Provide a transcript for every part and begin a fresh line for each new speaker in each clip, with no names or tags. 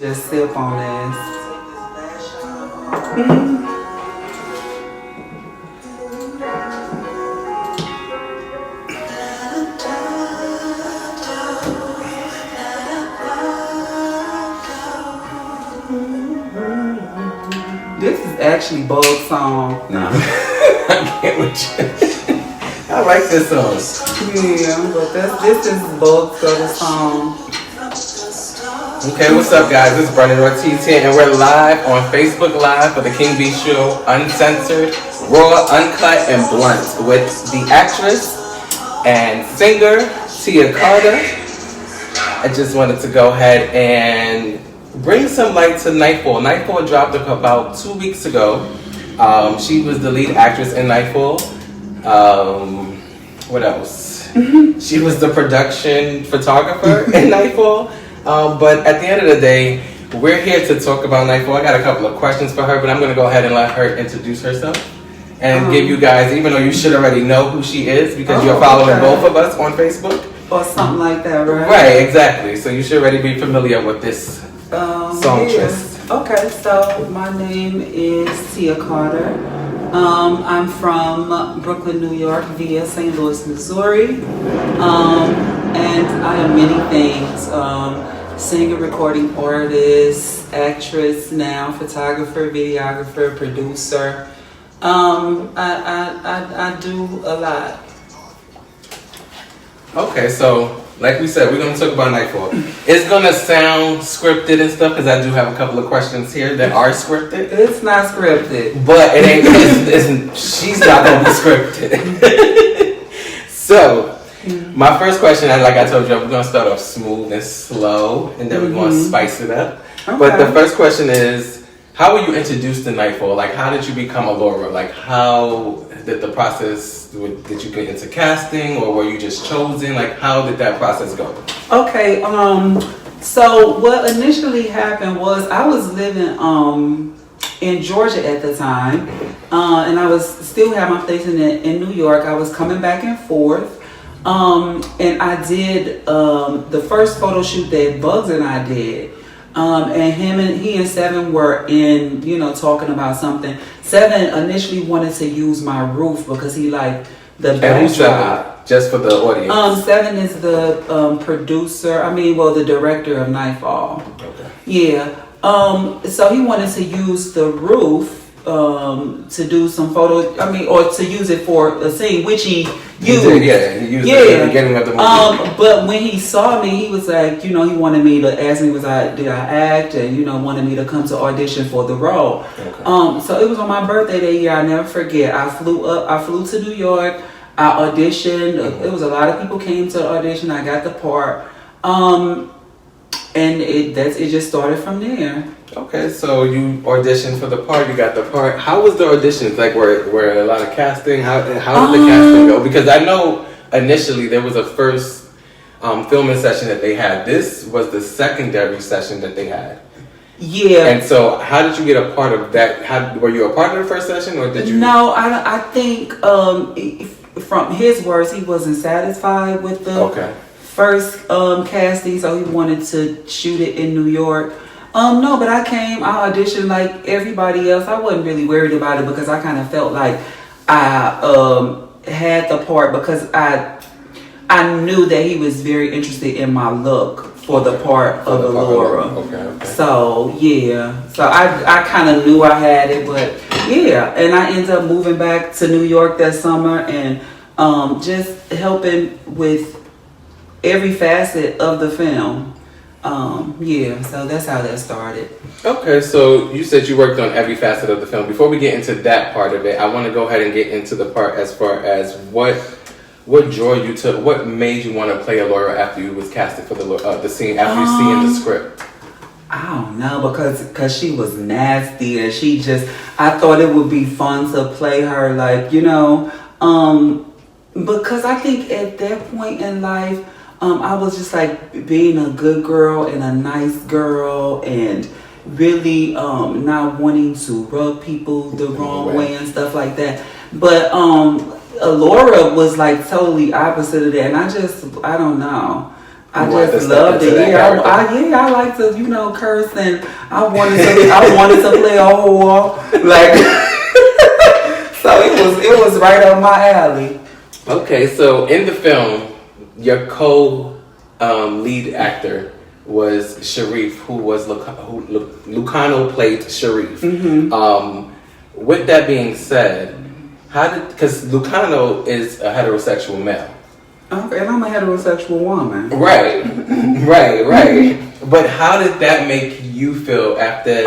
Just sip on this. This is actually Bugz song.
No. I can't with you. I like this song.
Yeah, but this is Bugz song.
Okay, what's up, guys? This is Brendan Ortiz here, and we're live on Facebook Live for the King B Show, Uncensored, Raw, Uncut, and Blunt, with the actress and singer Tia Carta. I just wanted to go ahead and bring some light to Nightfall. Nightfall dropped about 2 weeks ago. She was the lead actress in Nightfall. What else? She was the production photographer in Nightfall. But at the end of the day, we're here to talk about Nightfall. I got a couple of questions for her, but I'm going to go ahead and let her introduce herself and give you guys, even though you should already know who she is because you're following both of us on Facebook.
Or something like that, right?
Right, exactly. So you should already be familiar with this songstress.
Yeah. Okay, so my name is Tia Carta. I'm from Brooklyn, New York via St. Louis, Missouri. And I am many things. Singer, recording artist, actress now, photographer, videographer, producer. I do a lot.
Okay, so like we said, we're going to talk about Nightfall. It's going to sound scripted and stuff because I do have a couple of questions here that are scripted.
It's not scripted.
But it ain't, she's not going to be scripted. So, my first question, like I told you, we're going to start off smooth and slow, and then we're going to spice it up. Okay. But the first question is, how were you introduced to Nightfall? Like, how did you become Allura? Like, how did the process, did you get into casting, or were you just chosen? Like, how did that process go?
Okay, so what initially happened was I was living in Georgia at the time, and I was still had my place in New York. I was coming back and forth. And I did the first photo shoot that Bugz and I did. And he and Seven were in, talking about something. Seven initially wanted to use my roof because he liked the backdrop.
And who's Seven? Just for the audience.
Seven is the producer. The director of Nightfall.
Okay.
Yeah. So he wanted to use the roof to do some photos. Or to use it for a scene, which he used.
He used it at the beginning of the movie.
But when he saw me, he was like, he wanted me to ask me, did I act, and wanted me to come to audition for the role. Okay. So it was on my birthday that year. I never forget. I flew to New York. I auditioned. It was a lot of people came to the audition. I got the part. And it just started from there.
Okay, so you auditioned for the part, you got the part. How was the auditions? Like, were a lot of casting? How did the casting go? Because I know initially there was a first filming session that they had. This was the secondary session that they had.
Yeah.
And so how did you get a part of that? Were you a part of the first session, or did you?
No, I think from his words, he wasn't satisfied with the first casting, so he wanted to shoot it in New York. No, but I auditioned like everybody else. I wasn't really worried about it because I kind of felt like I had the part because I knew that he was very interested in my look for the part of Allura. Okay. So yeah, so I kind of knew I had it, but yeah, and I ended up moving back to New York that summer and just helping with every facet of the film. So that's how that started. Okay,
so you said you worked on every facet of the film. Before we get into that part of it, I want to go ahead and get into the part as far as what drew you to, what made you want to play Allura after you was casted for the scene, after you seeing the script?
I don't know, because she was nasty and I thought it would be fun to play her, because I think at that point in life, I was just like being a good girl and a nice girl and really not wanting to rub people the wrong way and stuff like that. But Allura was like totally opposite of that. And I don't know. I just loved it. Yeah, I like to, curse, and I wanted to play a whore. Like, so it was right up my alley.
Okay, so in the film, your lead actor was Sharif, who Lucano played Sharif. Mm-hmm. With that being said, because Lucano is a heterosexual male.
Okay, and I'm a heterosexual woman.
Right, right. But how did that make you feel after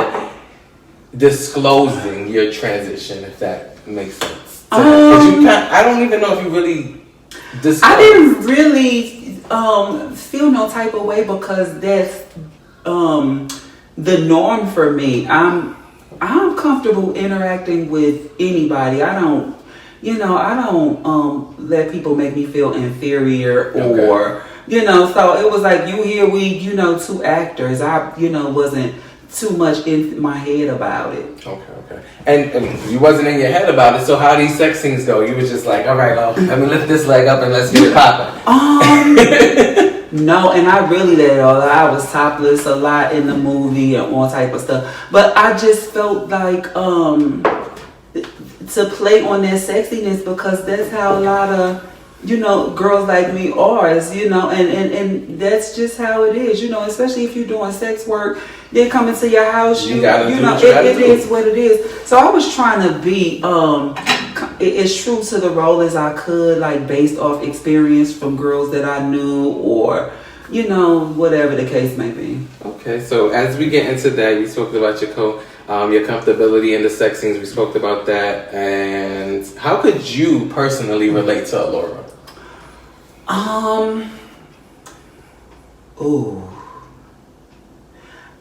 disclosing your transition, if that makes sense? I don't even know if you really disclosed.
I didn't really feel no type of way because that's the norm for me. I'm comfortable interacting with anybody. I don't let people make me feel inferior or, so it was like we, two actors. I, wasn't too much in my head about it.
Okay. And you wasn't in your head about it, so how these sex scenes go? You was just like, all right, let me lift this leg up and let's get it popping.
No, and I really did all. I was topless a lot in the movie and all type of stuff. But I just felt like to play on that sexiness because that's how a lot of girls like me are, and that's just how it is, especially if you're doing sex work, they come into your house, it is what it is. So I was trying to be as true to the role as I could, like based off experience from girls that I knew or whatever the case may be.
Okay, so as we get into that, we spoke about your comfortability in the sex scenes. We spoke about that. And how could you personally relate to Allura?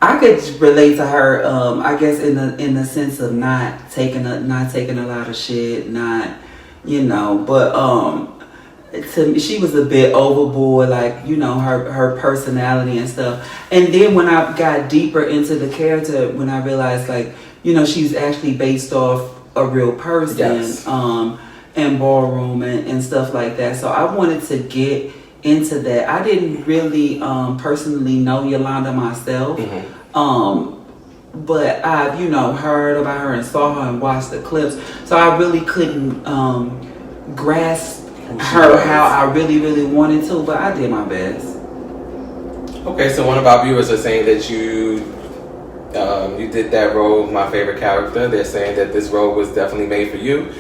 I could relate to her. I guess in the sense of not taking a lot of shit, but to me, she was a bit overboard, like her personality and stuff. And then when I got deeper into the character, when I realized she's actually based off a real person.
Yes.
And ballroom and stuff like that. So I wanted to get into that. I didn't really personally know Yolanda myself. Mm-hmm. But I've, heard about her and saw her and watched the clips. So I really couldn't grasp her how I really, really wanted to, but I did my best.
Okay, so one of our viewers are saying that you did that role, my favorite character. They're saying that this role was definitely made for you.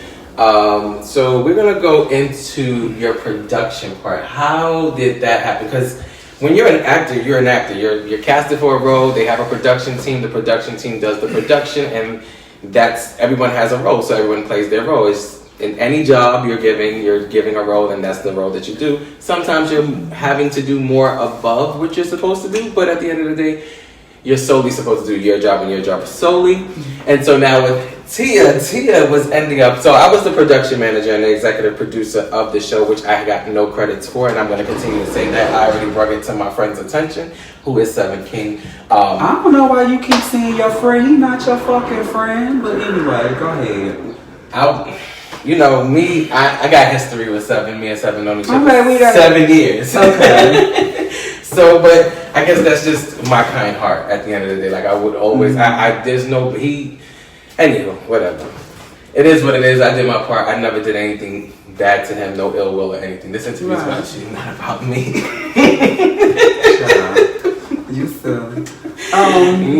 So we're gonna go into your production part. How did that happen? Because when you're an actor, you're an actor. You're casted for a role. They have a production team. The production team does the production, and everyone has a role. So everyone plays their role. It's in any job you're giving a role, and that's the role that you do. Sometimes you're having to do more above what you're supposed to do, but at the end of the day, you're solely supposed to do your job and your job solely. And so now with Tia was ending up, so I was the production manager and the executive producer of the show, which I got no credits for, and I'm going to continue to say that. I already brought it to my friend's attention, who is Seven King.
I don't know why you keep saying your friend. He's not your fucking friend, but anyway, go ahead.
I got history with Seven. Me and Seven known each other
for
7 years.
Okay.
So, but I guess that's just my kind heart at the end of the day. Like I would always, anywho, whatever. It is what it is. I did my part. I never did anything bad to him, no ill will or anything. This interview is about you, not about me.
You silly.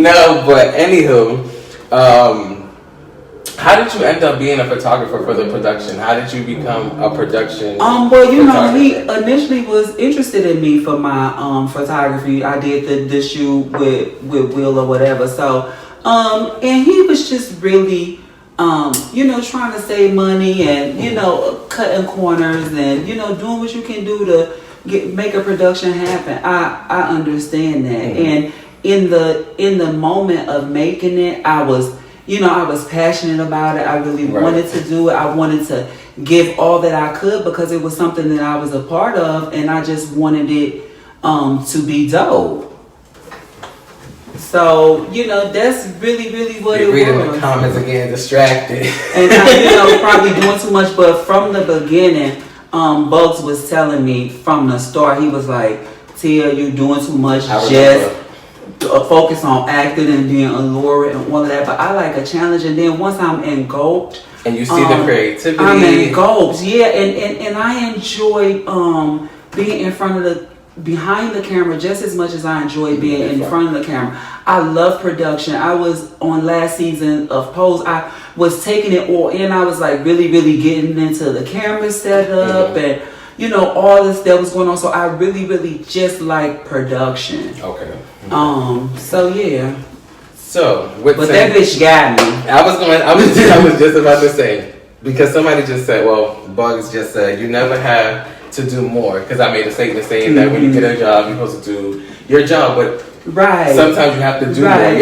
No, but anywho, how did you end up being a photographer for the production? How did you become a production
well, he initially was interested in me for my photography. I did the shoot with Will or whatever. So, and he was just really, trying to save money and, cutting corners and, doing what you can do to make a production happen. I understand that. Mm-hmm. And in the moment of making it, I was passionate about it. I really wanted to do it. I wanted to give all that I could because it was something that I was a part of, and I just wanted it to be dope. So, that's really, really what it was.
Reading the comments again, distracted.
And I, probably doing too much, but from the beginning, Bugz was telling me from the start, he was like, Tia, you're doing too much. Just focus on acting and being Allura and all of that. But I like a challenge, and then once I'm engulfed,
and you see the creativity,
I'm engulfed. Yeah, and I enjoy being in front of behind the camera just as much as I enjoy being in front of the camera. I love production. I was on last season of Pose. I was taking it all in. I was like really getting into the camera setup and all this that was going on. So I really just like production.
Okay.
So yeah.
So
but that bitch got me.
I was just about to say, because somebody just said, well, Bugz just said you never have to do more, because I made a statement saying that when you get a job you're supposed to do your job, but sometimes you have to do more.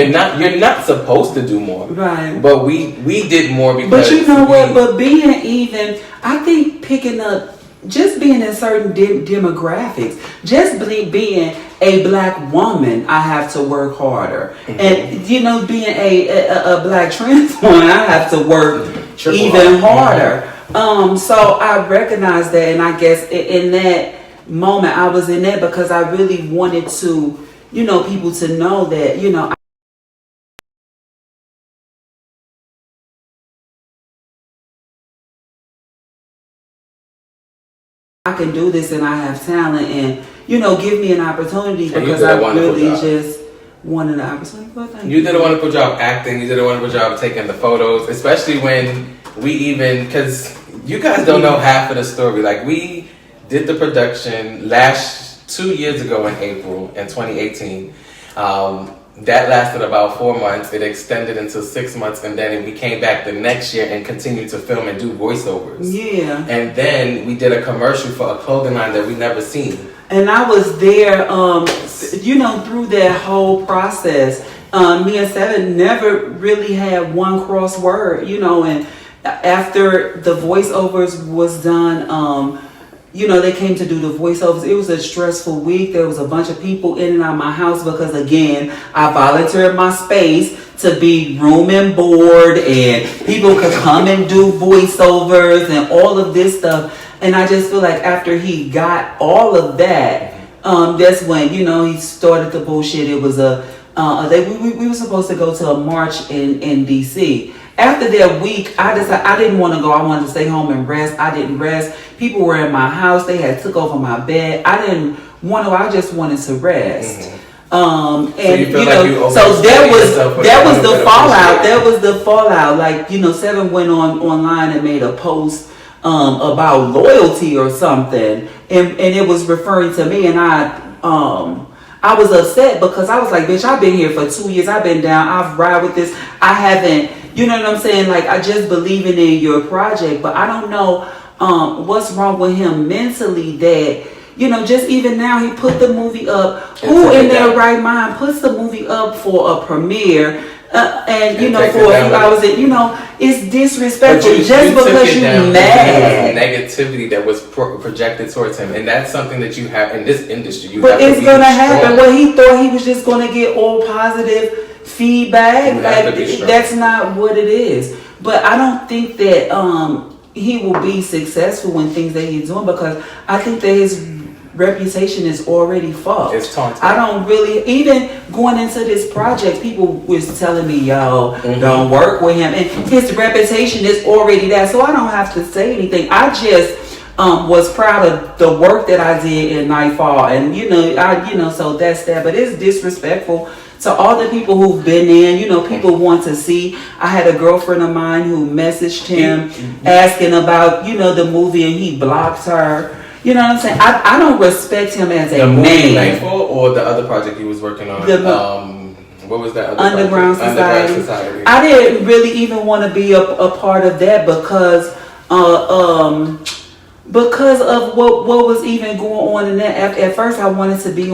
You're not supposed to do more. Right. But we did more because.
But you know what? But being even, I think picking up, just being in certain demographics, just being a black woman, I have to work harder, and being a black trans woman, I have to work even harder. So I recognize that, and I guess in that moment I was in that because I really wanted to, people to know that, I can do this and I have talent, and give me an opportunity, because I really just wanted an opportunity.
You did a wonderful job acting. You did a wonderful job taking the photos, especially when because you guys don't know half of the story. Like, we did the production 2 years ago in April in 2018. That lasted about 4 months. It extended into 6 months, and then we came back the next year and continued to film and do voiceovers. Yeah. And then we did a commercial for a clothing line that we never seen.
And I was there, through that whole process. Me and Seven never really had one crossword, and after the voiceovers was done, they came to do the voiceovers. It was a stressful week. There was a bunch of people in and out of my house because, again, I volunteered my space to be room and board, and people could come and do voiceovers and all of this stuff. And I just feel like after he got all of that, that's when, he started the bullshit. It was we were supposed to go to a march in D.C. After that week, I decided I didn't want to go. I wanted to stay home and rest. I didn't rest. People were in my house. They had took over my bed. I didn't want to. I just wanted to rest. So that was the fallout. That was the fallout. Like, Seven went online and made a post about loyalty or something, and it was referring to me, and I was upset because I was like, bitch, I've been here for 2 years. I've been down. I've ride with this. I haven't. You know what I'm saying? Like, I just believing in your project, but I don't know what's wrong with him mentally that, just even now he put the movie up. Who in their right mind puts the movie up for a premiere and for a few hours? It's disrespectful just because you mad.
Negativity that was projected towards him, and that's something that you have in this industry.
But it's gonna happen. Well, he thought he was just gonna get all positive feedback. Like, that's not what it is. But I don't think that he will be successful in things that he's doing, because I think that his reputation is already fucked.
It's taunting.
I don't really, even going into this project, people was telling me, don't work with him, and his reputation is already there, so I don't have to say anything. I just was proud of the work that I did in Nightfall, and so that's that. But it's disrespectful to all the people who've been in. People want to see. I had a girlfriend of mine who messaged him asking about the movie, and he blocked her. You know what I'm saying? I don't respect him as a man.
Nightfall, or the other project he was working on? What was that other
Underground Society. I didn't really even want to be a part of that because of what was even going on in that. At first I wanted to be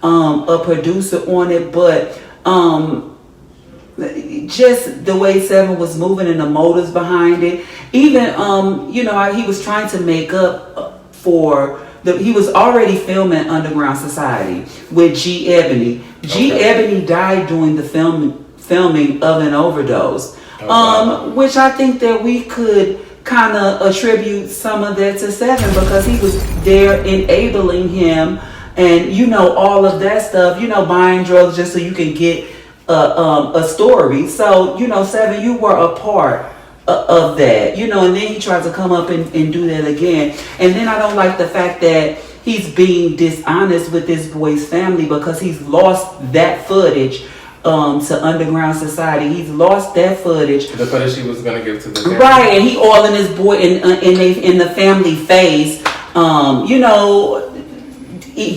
a producer on it, but just the way Seven was moving and the motives behind it. Even he was trying to make up for he was already filming Underground Society with G. Ebony. G. Ebony died during the filming of an overdose, which I think that we could kind of attribute some of that to Seven, because he was there enabling him and you know all of that stuff. You know, buying drugs just so you can get a story. So you know, 7, you were a part of that. You know, and then he tried to come up and do that again. And then I don't like the fact that he's being dishonest with this boy's family because he's lost that footage to Underground Society. He's lost that footage.
The footage she was gonna give to the family.
Right, and he all in his boy in the family face. You know,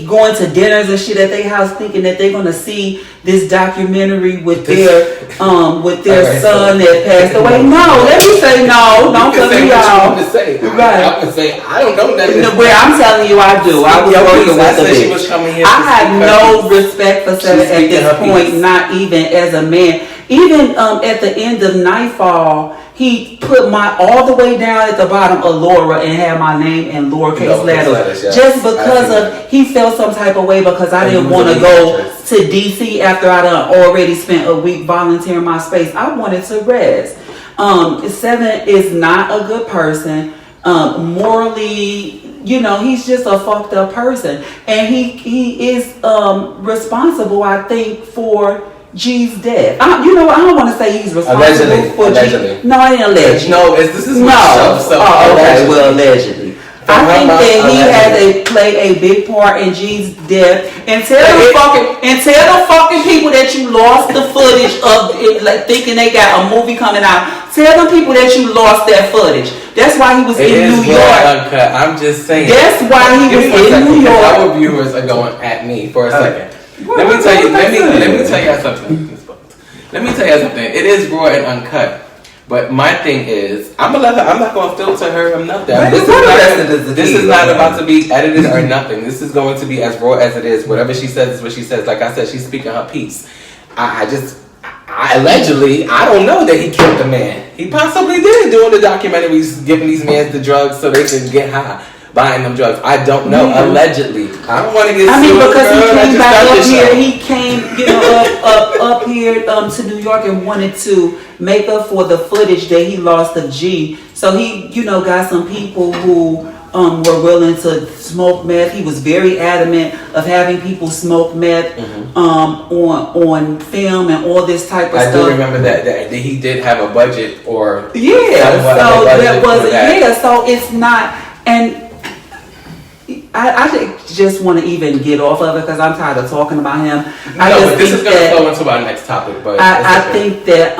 going to dinners and shit at their house, thinking that they're gonna see this documentary with their son that passed away. No, let me say no. Don't tell me y'all.
Right. I would say I don't know nothing.
Well, I'm telling you, I do. I was working with the bitch. I had no respect for 7 at this point, not even as a man. Even at the end of Nightfall, he put all the way down at the bottom Allura and had my name in lowercase letters. Just because he felt some type of way because I didn't want to go to DC after I done already spent a week volunteering my space. I wanted to rest. 7 is not a good person. Morally, you know, he's just a fucked up person. And he is responsible, I think, for G's death. You know, I don't want to say he's responsible for G. No, I didn't allege.
No, this is
no. Okay, well, allegedly. I think that he had to play a big part in G's death. And tell the fucking people that you lost the footage of it, like thinking they got a movie coming out. Tell them people that you lost that footage. That's why he was in New York.
Uncut. I'm just saying.
That's why he was in New York.
Our viewers are going at me for a second. Let me tell you something. Let me tell you something. It is raw and uncut. But my thing is, I'm not gonna filter her or nothing. This is not about to be edited or nothing. This is going to be as raw as it is. Whatever she says is what she says. Like I said, she's speaking her piece. I allegedly, I don't know that he killed the man. He possibly did doing the documentaries, giving these men the drugs so they can get high. Buying them drugs. I don't know. Yeah. Allegedly. I don't want to get sued.
Because he came back up here. He came, you know, up here to New York and wanted to make up for the footage that he lost of G. So he, you know, got some people who were willing to smoke meth. He was very adamant of having people smoke meth on film and all this type of stuff.
I do remember that he did have a budget or
so it's not. And I just want to even get off of it because I'm tired of talking about him.
But this is going to flow into our next topic. But
I think that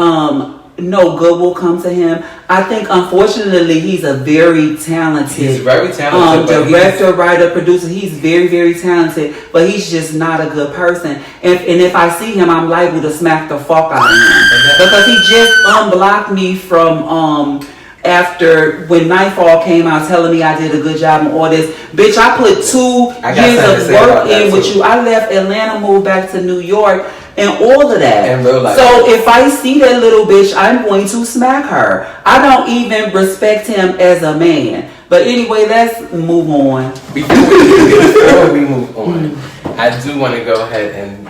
no good will come to him. I think, unfortunately, he's a very talented.
He's very talented.
Director, writer, producer. He's very, very talented, but he's just not a good person. And if I see him, I'm liable to smack the fuck out of him because he just unblocked me from. After when Nightfall came out telling me I did a good job and all this. Bitch, I put 2 years of work in with you. I left Atlanta, moved back to New York and all of that.
In real life.
So if I see that little bitch, I'm going to smack her. I don't even respect him as a man. But anyway, let's move on.
Before we move on, I do want to go ahead and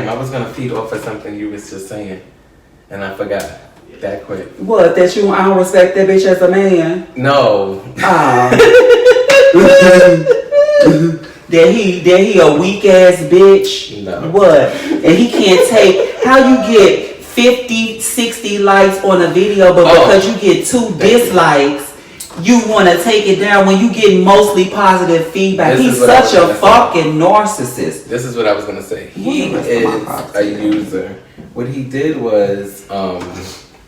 I was going to feed off of something you was just saying and I forgot. That quick.
What? That I don't respect that bitch as a man?
No.
That he a weak ass bitch?
No.
What? And he can't take how you get 50, 60 likes on a video, but because you get 2 dislikes, you want to take it down when you get mostly positive feedback. He's such a fucking narcissist.
This is what I was gonna say. He is a user. What he did was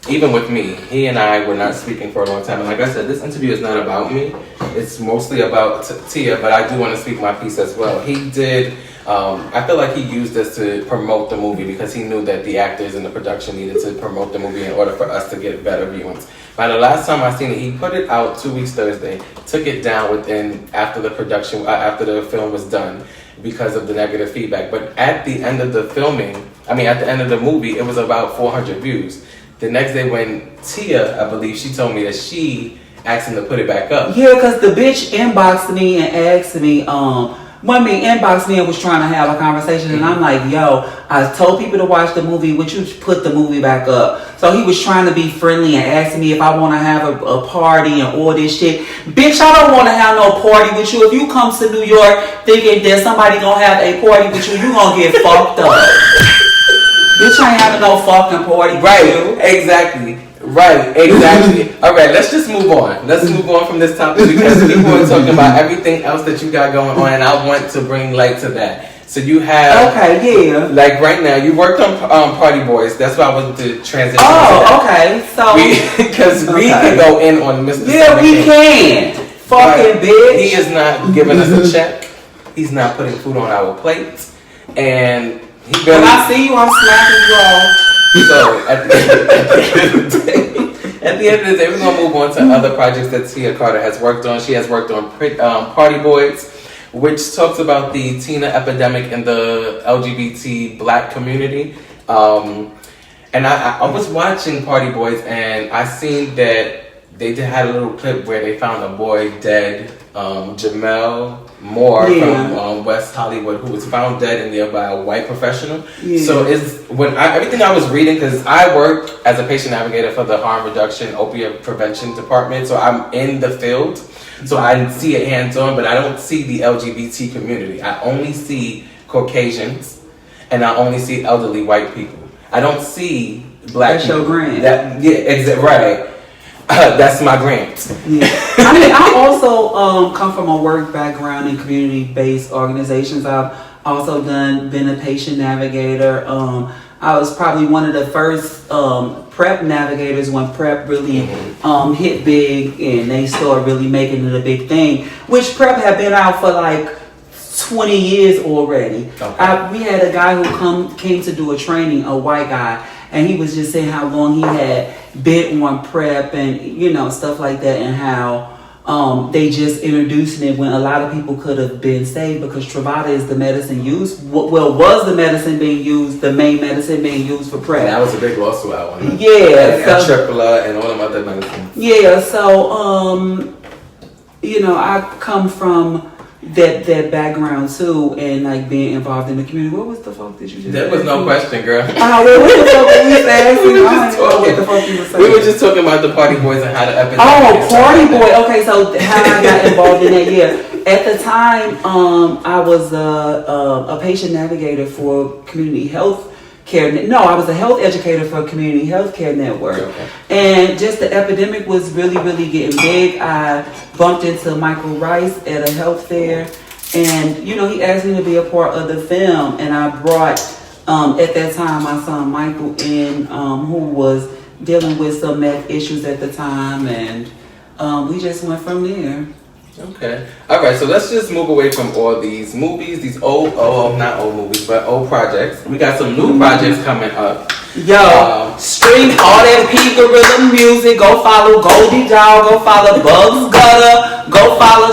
even with me, he and I were not speaking for a long time. And like I said, this interview is not about me. It's mostly about Tia, but I do want to speak my piece as well. He did, I feel like he used this to promote the movie because he knew that the actors and the production needed to promote the movie in order for us to get better viewings. By the last time I seen it, he put it out 2 weeks Thursday, took it down after the production, after the film was done because of the negative feedback. But at the end of the at the end of the movie, it was about 400 views. The next day when Tia, I believe, she told me that she asked him to put it back up.
Yeah, because the bitch inboxed me and asked me, when me inboxed me and was trying to have a conversation, and I'm like, yo, I told people to watch the movie, would you put the movie back up? So he was trying to be friendly and asking me if I want to have a party and all this shit. Bitch, I don't want to have no party with you. If you come to New York thinking that somebody gonna have a party with you, you gonna get fucked up. Bitch, I ain't having no fucking party with you.
Exactly. Right, exactly. All right, let's just move on. Let's move on from this topic because people are talking about everything else that you got going on, and I want to bring light to that. So you have, like right now, you worked on PartyBoi. That's why I wanted to transition.
Oh, okay. So
because we can go in on Mr.
Yeah, we can. Fucking bitch.
He is not giving us a check. He's not putting food on our plates, and he barely.
When I see you, I'm smacking you off.
So at the end of the day, we're gonna move on to other projects that Tia Carta has worked on. She has worked on PartyBoi, which talks about the Tina epidemic in the LGBT Black community. And I was watching PartyBoi, and I seen that they had a little clip where they found a boy dead, Jamel Moore from West Hollywood, who was found dead in there by a white professional. So everything I was reading, because I work as a patient navigator for the harm reduction opiate prevention department, so I'm in the field, so I see it hands-on, but I don't see the LGBT community. I only see Caucasians, and I only see elderly white people. I don't see Black people.
That's your grant.
Right. That's my grant.
Yeah. I mean, I also come from a work background in community-based organizations. I've also been a patient navigator. I was probably one of the first PrEP navigators when PrEP really hit big and they started really making it a big thing, which PrEP had been out for like 20 years already. Okay. We had a guy who came to do a training, a white guy, and he was just saying how long he had been on PrEP and, you know, stuff like that, and how they just introducing it when a lot of people could have been saved, because Truvada is the medicine used. Was the medicine being used, the main medicine being used for PrEP.
And that was a big lawsuit out on it.
Yeah.
And Tripla and all them other medicines.
Yeah, so, you know, I come from that background too, and like being involved in the community. What was the fuck did you just
That was no question, girl.
Well, what the fuck were we asking? What the fuck you were saying?
We were just talking about the PartyBoi and how the epidemic.
Oh, PartyBoi. Okay, so how I got involved in that, At the time, I was a patient navigator for community health care. No, I was a health educator for a community health care network. Okay. And just the epidemic was really, really getting big. I bumped into Michael Rice at a health fair, and, you know, he asked me to be a part of the film, and I brought, at that time, my son Michael in, who was dealing with some meth issues at the time, and we just went from there.
Okay. All right. So let's just move away from all these movies, these not old movies, but old projects. We got some new projects coming up.
Yo, stream all that Pynk Gorilla music. Go follow Goldie Doll. Go follow Bugz Gutter. Go follow.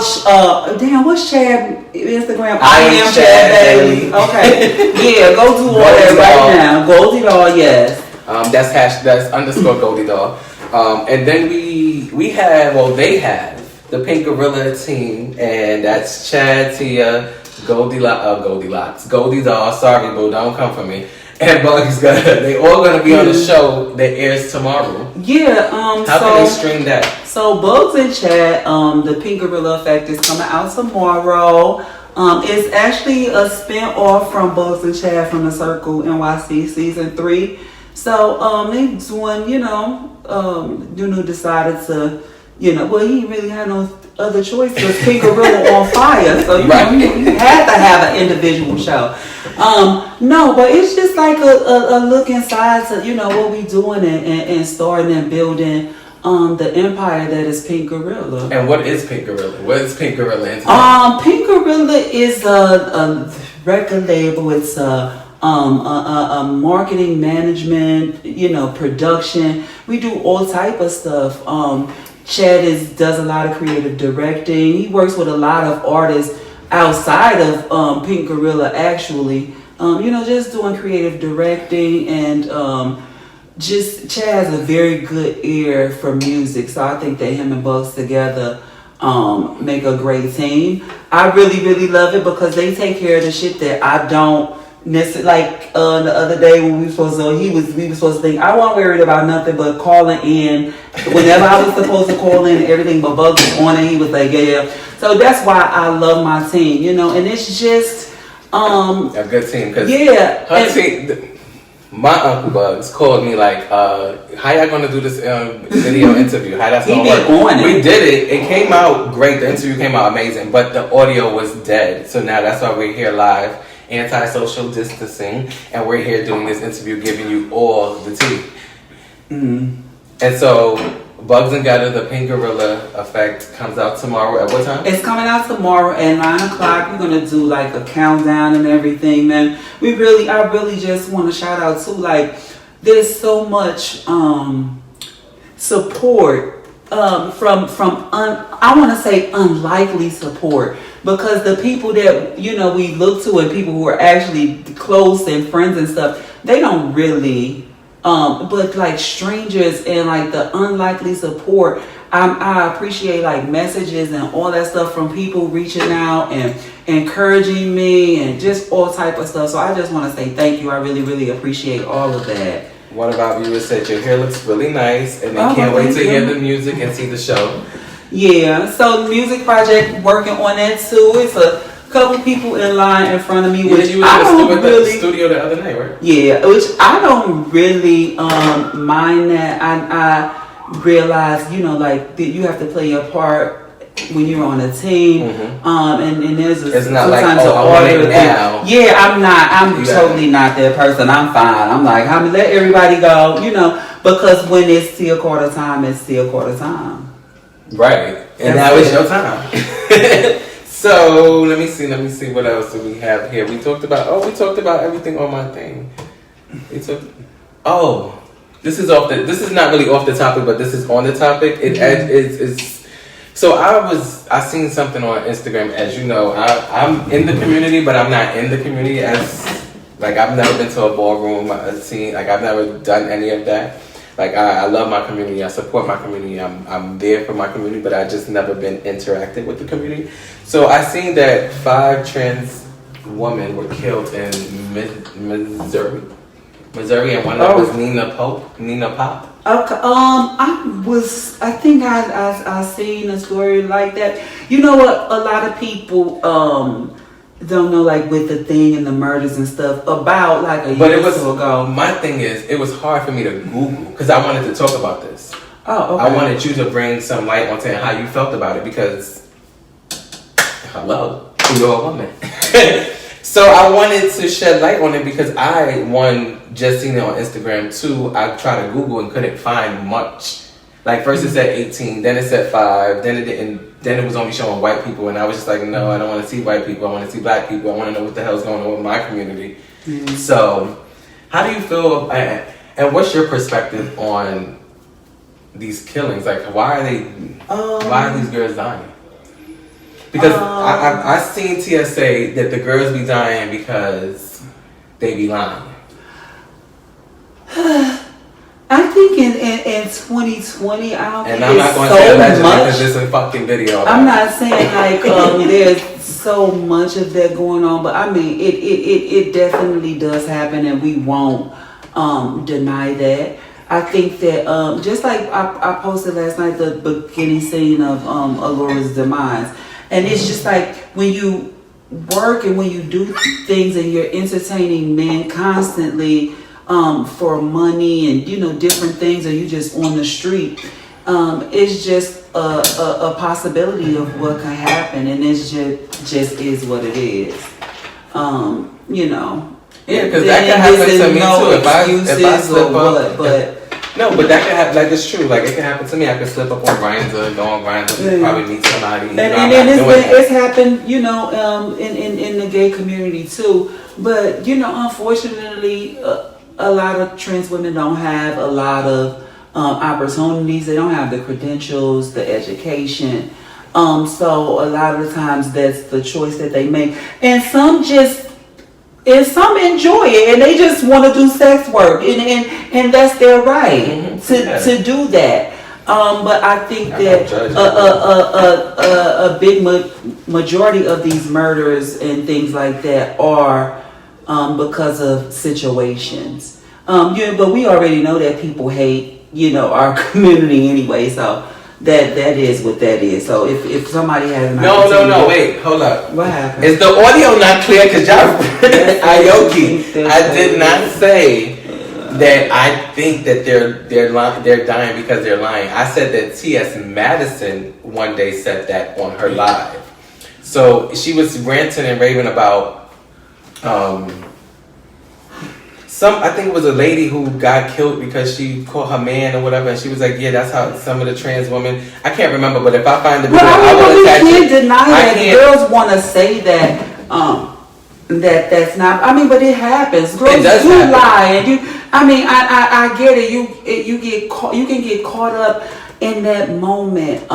What's Chad Instagram? I am Chad Bailey. Okay. Yeah. Go do all that right now. Goldie Doll. Yes.
That's underscore Goldie Doll. And then they have the Pynk Gorilla team, and that's Chad, Tia, Goldie Doll, sorry boo, don't come for me, and Bugz. They all gonna be on the show that airs tomorrow. Yeah. How can they stream that?
So Bugz and Chad, the Pynk Gorilla Effect is coming out tomorrow. It's actually a spin-off from Bugz and Chad from the Circle NYC season 3. So they doing, Nunu decided to. He really had no other choice because Pynk Gorilla on fire. So, you had to have an individual show. No, but it's just like a look inside to, what we doing and starting and building the empire that is Pynk Gorilla.
And what is Pynk Gorilla? What is Pynk Gorilla into?
Pynk Gorilla is a record label. It's a marketing management, production. We do all type of stuff. Chad does a lot of creative directing. He works with a lot of artists outside of Pynk Gorilla, actually. Just doing creative directing, and just Chad has a very good ear for music. So I think that him and Bugz together make a great team. I really, really love it because they take care of the shit that I don't necessarily like. The other day when we were supposed to think I wasn't worried about nothing but calling in whenever I was supposed to call in and everything, but Bugz was on and he was like, yeah. So that's why I love my team, and it's just
a good team. Cause
yeah,
her team. My Uncle Bugz called me like, how y'all gonna do this video interview? How that's gonna work? We did it. It came out great. The interview came out amazing, but the audio was dead. So now that's why we're here live, anti-social distancing, and we're here doing this interview, giving you all the tea. Mm-hmm. And so, Bugz and Gutter, the Pynk Gorilla Effect comes out tomorrow at what time? It's
coming out tomorrow at 9 o'clock. We're gonna do like a countdown and everything, man. I really just want to shout out to there's so much support from I want to say unlikely support, because the people that we look to and people who are actually close and friends and stuff, they don't really. But strangers and the unlikely support, I appreciate messages and all that stuff from people reaching out and encouraging me and just all type of stuff. So I just want to say thank you. I really, really appreciate all of that.
One of our viewers said your hair looks really nice and they can't wait to hear the music and see the show.
Yeah, so music project, working on that too. It's a couple people in line in front of me, which
you were in the studio the other night, right?
Yeah, which I don't really mind that. I realize, you have to play your part when you're on a team, and there's
it's not
sometimes
like,
I want
it now.
Yeah, I'm totally not that person. I'm fine. I'm like, I'm let everybody go, because when it's Tia Carta time, it's Tia Carta time.
Right, and now it's your time. So let me see what else do we have here. We talked about everything on my thing. This is not really off the topic, but this is on the topic. So I seen something on Instagram. As you know, I'm in the community, but I'm not in the community I've never been to a ballroom, I've never done any of that. I love my community. I support my community. I'm there for my community, but I just never been interactive with the community. So I seen that 5 trans women were killed in Missouri, and one of them was Nina Pop.
Okay. I think I seen a story like that. You know what? A lot of people don't know with the thing and the murders and stuff about a year or so ago.
My thing is, it was hard for me to Google because I wanted to talk about this.
Oh, okay.
I wanted you to bring some light onto how you felt about it because, hello, you're a woman. So I wanted to shed light on it because I, one, just seen it on Instagram. 2, I tried to Google and couldn't find much. First it said 18, then it said 5, then it didn't. Then it was only showing white people, and I was just like, no, I don't want to see white people. I want to see black people. I want to know what the hell's going on with my community. Mm-hmm. So, how do you feel, and what's your perspective on these killings? Why are these girls dying? Because I seen Tia say that the girls be dying because they be lying.
I think in 2020, I don't think
I'm not going to say allegedly because it's a fucking video.
I'm not saying there's so much of that going on, but I mean it definitely does happen, and we won't deny that. I think that just like I posted last night the beginning scene of Allura's demise, and it's just when you work and when you do things and you're entertaining men constantly. For money and different things, or you just on the street, it's just a possibility of what can happen, and it's just is what it is.
Yeah, because that can happen to me too. If I slip up, but that can happen. It's true. It can happen to me. I can slip up on Grindr, go on Grindr, probably meet somebody.
It's happened, in the gay community too. But unfortunately. A lot of trans women don't have a lot of opportunities. They don't have the credentials, the education. So a lot of the times that's the choice that they make. And some enjoy it and they just want to do sex work. And that's their right to do that. But I think that a big majority of these murders and things like that are because of situations. But we already know that people hate, our community anyway. So that is what that is. So if somebody has an
no, wait, hold up.
What happened?
Is the audio not clear? Because y'all, Ayoki, I did not say that I think that they're dying because they're lying. I said that T.S. Madison one day said that on her live. So she was ranting and raving about I think it was a lady who got killed because she caught her man or whatever, and she was like, yeah, that's how some of the trans women. I can't remember, but if I find the video, I will attach it.
We can't deny that. Girls want to say that that's not. I mean, but it happens. Girls do lie, and I get it. You can get caught up in that moment.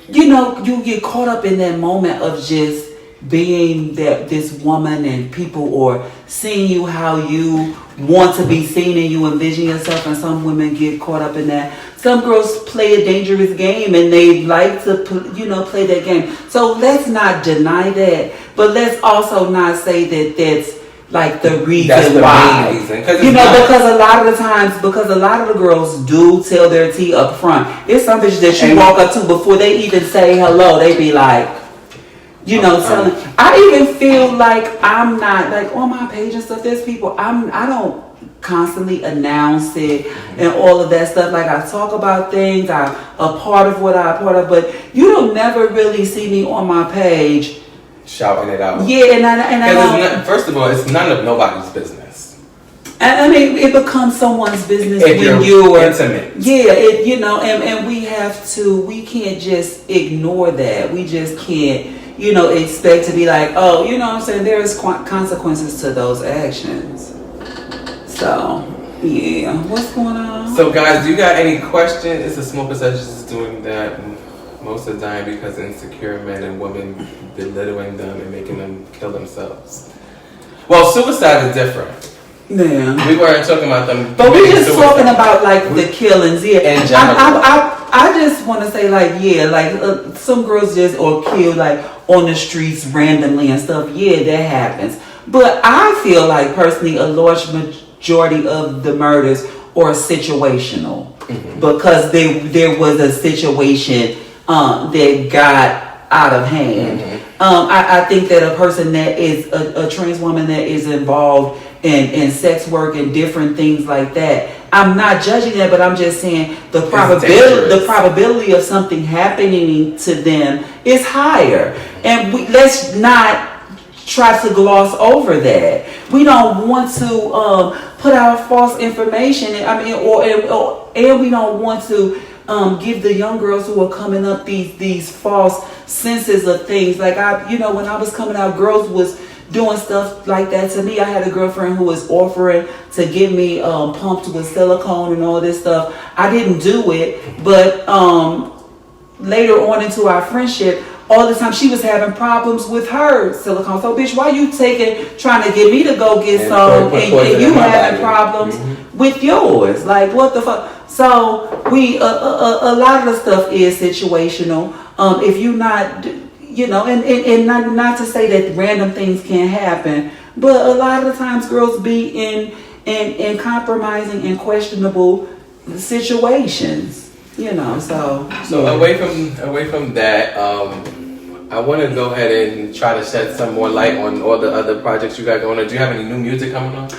You get caught up in that moment of just being this woman, and people or seeing you how you want to be seen and you envision yourself, and some women get caught up in that. Some girls play a dangerous game and they like to play that game. So let's not deny that, but let's also not say that that's like the reason why. Main reason. Because a lot of the girls do tell their tea up front. It's something that you walk up to before they even say hello. They be like, telling. I even feel like I'm not like on my page and stuff. There's people I don't constantly announce it and all of that stuff. Like I talk about things. I'm a part of what I'm a part of, but you don't never really see me on my page
shouting it out.
Yeah, and I
first of all, it's none of nobody's business.
I mean, it becomes someone's business
if
when
you're intimate.
Yeah, and we can't just ignore that. We just can't. Expect to be like, oh, what I'm saying? There's consequences to those actions. So, yeah. What's going on?
So, guys, do you got any questions? It's a small percentage is doing that. Most are dying because insecure men and women belittling them and making them kill themselves. Well, suicide is different.
Yeah.
We weren't talking about them.
But we're just talking about, like, the killings. Yeah.
In general.
I just want to say, like, some girls just or killed, like, on the streets randomly and stuff. Yeah, that happens. But I feel like, personally, a large majority of the murders are situational. Mm-hmm. Because there was a situation that got out of hand. Mm-hmm. I think that a person that is a trans woman that is involved in sex work and different things like that, I'm not judging that, but I'm just saying the probability of something happening to them is higher. And let's not try to gloss over that. We don't want to put out false information. And we don't want to give the young girls who are coming up these false senses of things. Like when I was coming out, girls was doing stuff like that to me. I had a girlfriend who was offering to get me pumped with silicone and all this stuff. I didn't do it, but later on into our friendship, all the time she was having problems with her silicone. So, bitch, why you trying to get me to go get some, and you having problems with yours? Like, what the fuck? So a lot of the stuff is situational. If you not, and not to say that random things can't happen, but a lot of the times girls be in compromising and questionable situations. So
away from that, I want to go ahead and try to shed some more light on all the other projects you got going on. Do you have any new music coming on?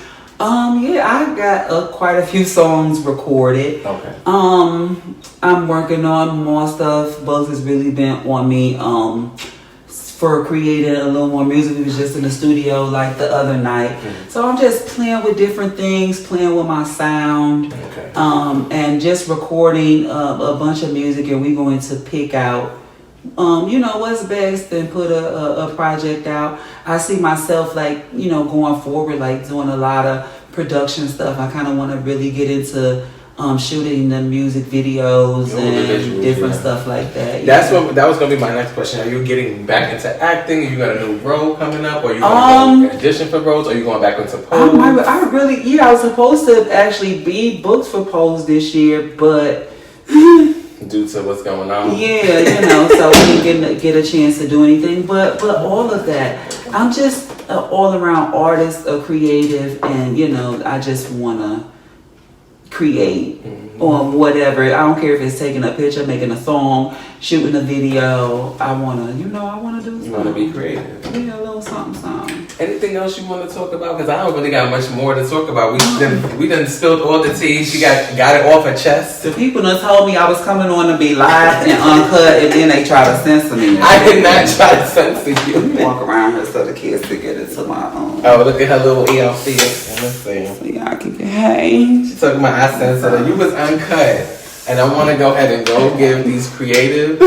Yeah, I got quite a few songs recorded.
Okay.
I'm working on more stuff. Bugz has really been on me for creating a little more music. We was just in the studio like the other night. Mm-hmm. So I'm just playing with different things, playing with my sound, and just recording a bunch of music. And we're going to pick out what's best and put a project out. I see myself like, going forward, like doing a lot of production stuff. I kind of want to really get into shooting the music videos and different stuff like that.
That was going to be my next question. Are you getting back into acting? You got a new role coming up? Or you going to audition for roles? Or are you going back into Pose?
I was supposed to actually be booked for Pose this year, but
due to what's going on.
Yeah, you know, so we didn't get a chance to do anything. But all of that, I'm just an all around artist, a creative, and you know, I just wanna create on whatever. I don't care if it's taking a picture, making a song, shooting a video. I wanna do something.
You wanna be creative.
Yeah, a little something.
Anything else you want to talk about? Because I don't really got much more to talk about. We done spilled all the tea. She got it off her chest.
The people done told me I was coming on to be live and uncut, and then they try to censor me.
I did not try to censor you.
Walk around here so the kids to get into my own.
Oh, look at her little ELC. Let's see.
So y'all can get, hey.
She talking about I censored her. You was uncut. And I want to go ahead and go give these creative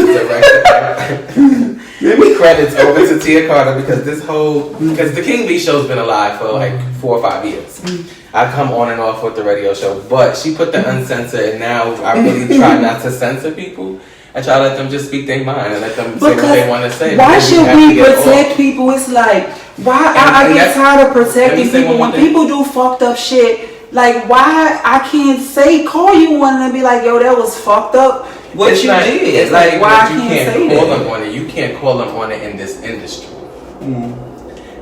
credits over to Tia Carta because because the King B show's been alive for like 4 or 5 years. I come on and off with the radio show, but she put the uncensored, and now I really try not to censor people. I try to let them just speak their mind and let them say what they want to say.
Why should we protect people? It's like, why I get tired of protecting people when people do fucked up shit. Like, why I can't call you one and be like, yo, that was fucked up. What you did.
It's
like, why I can't say
call
that?
them on it. You can't call them on it in this industry.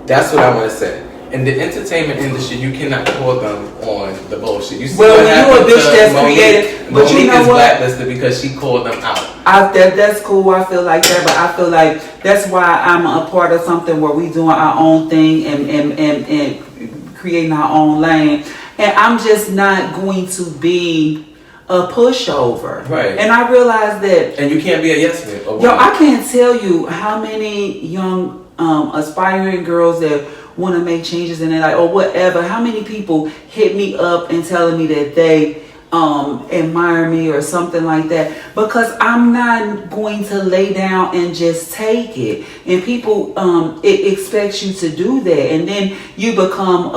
That's what I want to say. In the entertainment industry, you cannot call them on the bullshit. You see when you a bitch that's creative, but you know what? Blacklisted because she called them out.
That's cool. I feel like that, but I feel like that's why I'm a part of something where we doing our own thing and creating our own lane. And I'm just not going to be a pushover.
Right.
And I realize that.
And you can't be a yes man.
Yo, I can't tell you how many young aspiring girls that want to make changes in their life or whatever. How many people hit me up and telling me that they admire me or something like that, because I'm not going to lay down and just take it. And people it expects you to do that, and then you become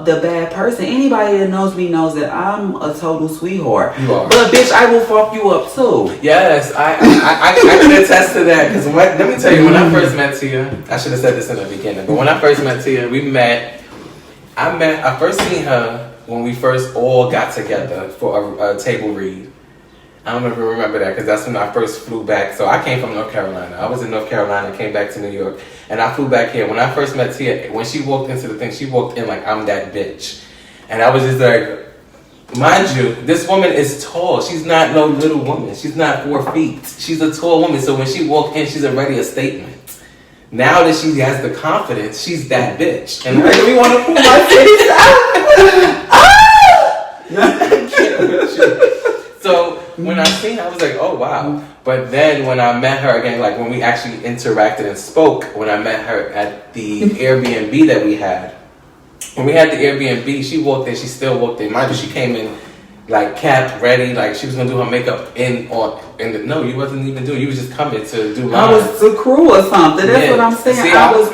the bad person. Anybody that knows me knows that I'm a total sweetheart.
You are.
But bitch, I will fuck you up too.
Yes, I can attest to that, because let me tell you, when I first met Tia, I should have said this in the beginning, but when I first met Tia, I first seen her when we first all got together for a table read. I don't even remember that because that's when I first flew back. So I came from North Carolina. I was in North Carolina, came back to New York, and I flew back here. When I first met Tia, when she walked into the thing, she walked in like, I'm that bitch. And I was just like, mind you, this woman is tall. She's not no little woman. She's not 4 feet. She's a tall woman. So when she walked in, she's already a statement. Now that she has the confidence, she's that bitch. And we want to pull my titties out. So when I seen her, I was like, oh wow. But then when I met her again, like when we actually interacted and spoke, when I met her at the Airbnb that we had. When we had the Airbnb, she walked in, she still walked in. Mind you, she came in like capped, ready, like she was gonna do her makeup no, you wasn't even doing. You was just coming to do mine.
I was the crew or something. That's what I'm saying.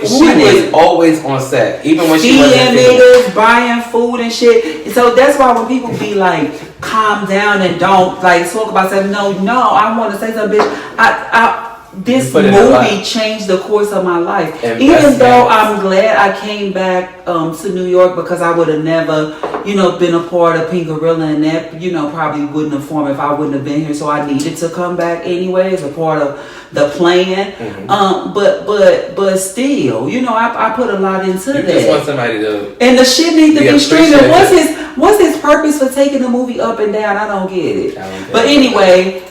See,
she
was always on set, even when she
wasn't. Niggas buying food and shit. So that's why when people be like, calm down and don't like talk about something. No, I want to say something, bitch. This movie changed the course of my life. And even though I'm glad I came back to New York, because I would have never, been a part of Pynk and that, probably wouldn't have formed if I wouldn't have been here. So I needed to come back anyway as a part of the plan. But still, I put a lot into that.
You just want somebody to.
And the shit needs to be streaming. What's his purpose for taking the movie up and down? I don't get it. But anyway.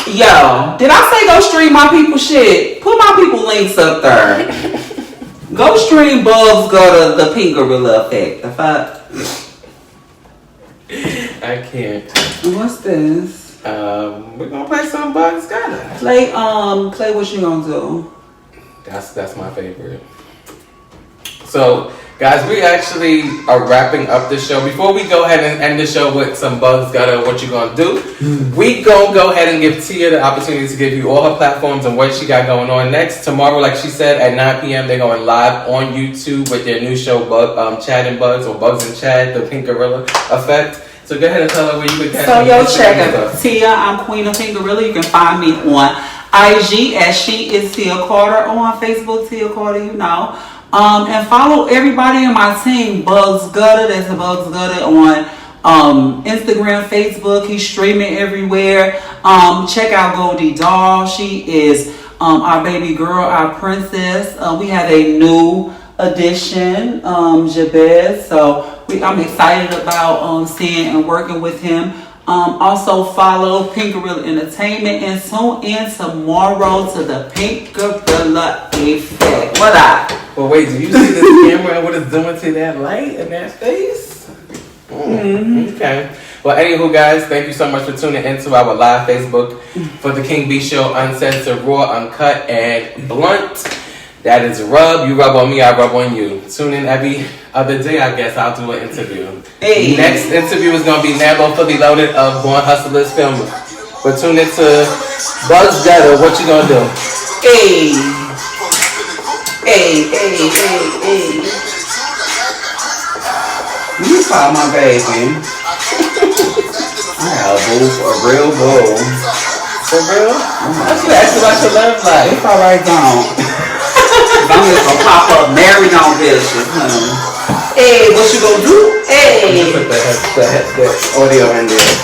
Yo, did I say go stream my people shit? Put my people links up there. Go stream Bugz, go to the Pynk Gorilla Effect. The fuck?
I can't.
What's this?
We're gonna play some Bugz. Gotta
play what you gonna do.
That's my favorite. So guys, we actually are wrapping up the show. Before we go ahead and end the show with some Bugz Gotta What You Gonna Do, we gonna go ahead and give Tia the opportunity to give you all her platforms and what she got going on next. Tomorrow, like she said, at 9 p.m. they're going live on YouTube with their new show, Chad and Bugz, or Bugz and Chad, the Pynk Gorilla Effect. So go ahead and tell her where you can catch me.
So check it. Tia, I'm Queen of Pynk Gorilla. You can find me on IG as she is Tia Carta, or on Facebook, Tia Carta, and follow everybody in my team, Bugz Gotta. That's Bugz Gotta Instagram, Facebook. He's streaming everywhere. Check out Goldie Doll. She is our baby girl, our princess. We have a new addition, Jabez. So I'm excited about seeing and working with him. Also follow Pynk Gorilla Entertainment and tune in tomorrow to the Pynk Gorilla Effect. What up?
Well, wait, do you see this camera and what it's doing to that light in that face? Okay. Well, anywho, guys, thank you so much for tuning into our live Facebook for the King B Show, Uncensored, Raw, Uncut, and Blunt. That is rub. You rub on me, I rub on you. Tune in every other day, I guess. I'll do an interview.
Hey.
Next interview is going to be Nabo Fully Loaded of Born Hustlers Film. But tune in to Bugz Better. What you going to do?
Hey. Hey. You saw my baby. I have a boo, a real boo.
For real? I should ask you about your love life.
It's alright, don't. I'm just gonna pop up married on bitches. Hey, what you gonna do? Hey.
Put the audio in there.